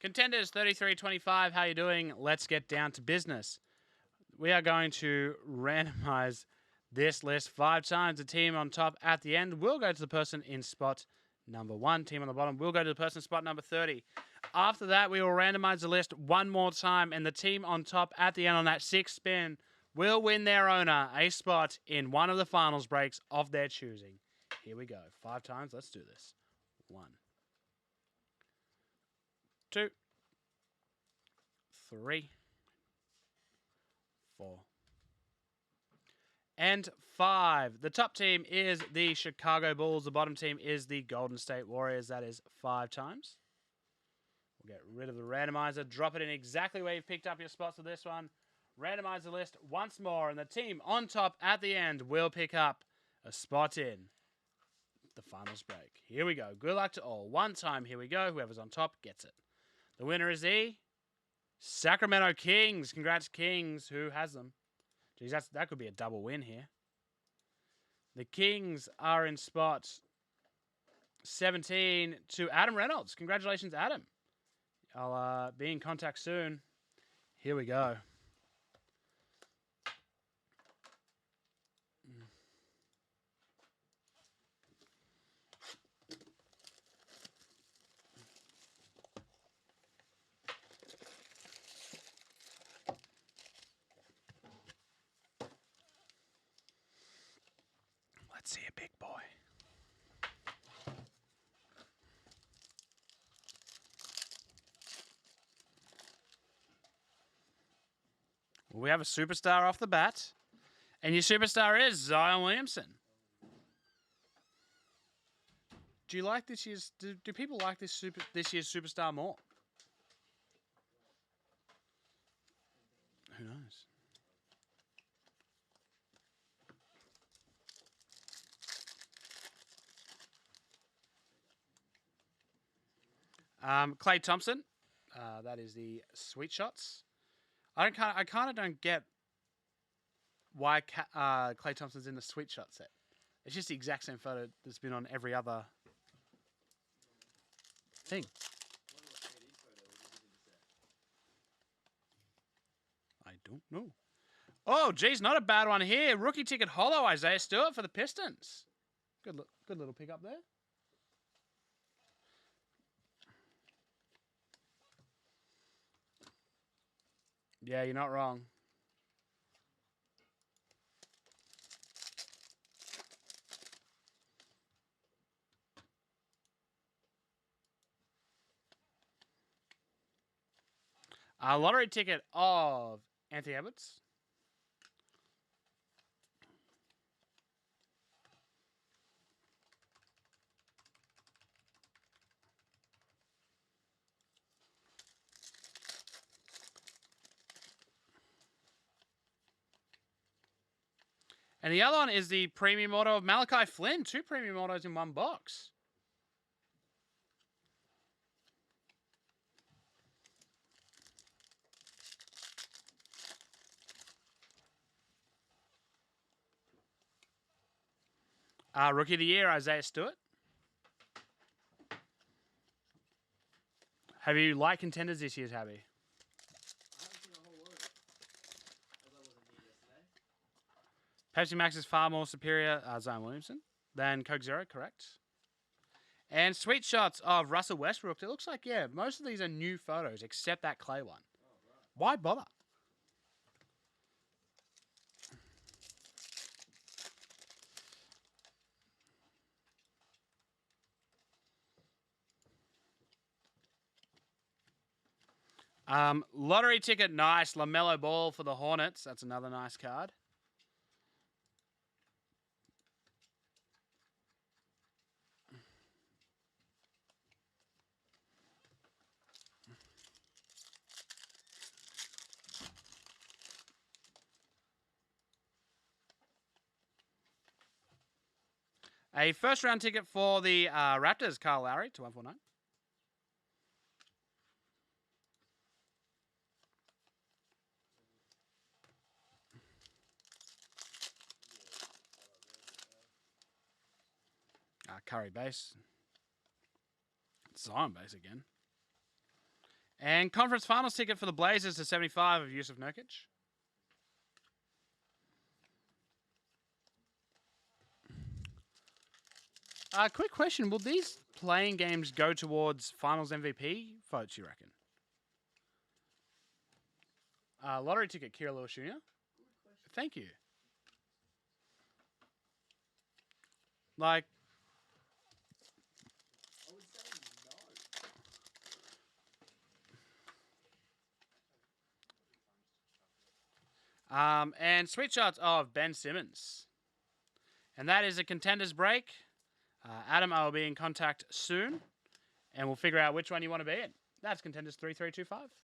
Contenders 3325, how you doing? Let's get down to business. We are going to randomize this list 5 times. The team on top at the end will go to the person in spot number 1. Team on the bottom will go to the person in spot number 30. After that, we will randomize the list one more time, and the team on top at the end on that 6th spin will win their owner a spot in one of the finals breaks of their choosing. Here we go. 5 times. Let's do this. 1, 2, 3, 4, and 5. The top team is the Chicago Bulls. The bottom team is the Golden State Warriors. That is 5 times. We'll get rid of the randomizer. Drop it in exactly where you've picked up your spots for this one. Randomize the list once more, and the team on top at the end will pick up a spot in the finals break. Here we go. Good luck to all. One time, here we go. Whoever's on top gets it. The winner is the Sacramento Kings. Congrats, Kings. Who has them? Geez, that could be a double win here. The Kings are in spot 17 to Adam Reynolds. Congratulations, Adam. I'll be in contact soon. Here we go. Let's see a big boy. Well, we have a superstar off the bat. And your superstar is Zion Williamson. Do you like this year's? Do people like this year's superstar more? Who knows? Klay Thompson. That is the Sweet Shots. I kind of don't get why Klay Thompson's in the Sweet Shot set. It's just the exact same photo that's been on every other thing. I don't know. Oh, geez, not a bad one here. Rookie ticket holo Isaiah Stewart for the Pistons. Good little pickup there. Yeah, you're not wrong. A lottery ticket of Anthony Edwards. And the other one is the premium auto of Malachi Flynn. 2 premium autos in one box. Rookie of the Year, Isaiah Stewart. Have you liked Contenders this year, Tabby? Pepsi Max is far more superior, Zion Williamson, than Coke Zero, correct? And Sweet Shots of Russell Westbrook. It looks like, yeah, most of these are new photos, except that Clay one. Why bother? Lottery ticket, nice. LaMelo Ball for the Hornets. That's another nice card. A first round ticket for the Raptors, Kyle Lowry to 149. Curry base. Zion base again. And conference finals ticket for the Blazers to 75 of Yusuf Nurkic. Quick question. Will these playing games go towards finals MVP votes, you reckon? Lottery ticket, Kira Lewis Jr. Thank you. Like, I would say no. and sweet shots of Ben Simmons. And that is a Contenders break. Adam, I will be in contact soon, and we'll figure out which one you want to be in. That's Contenders 3325.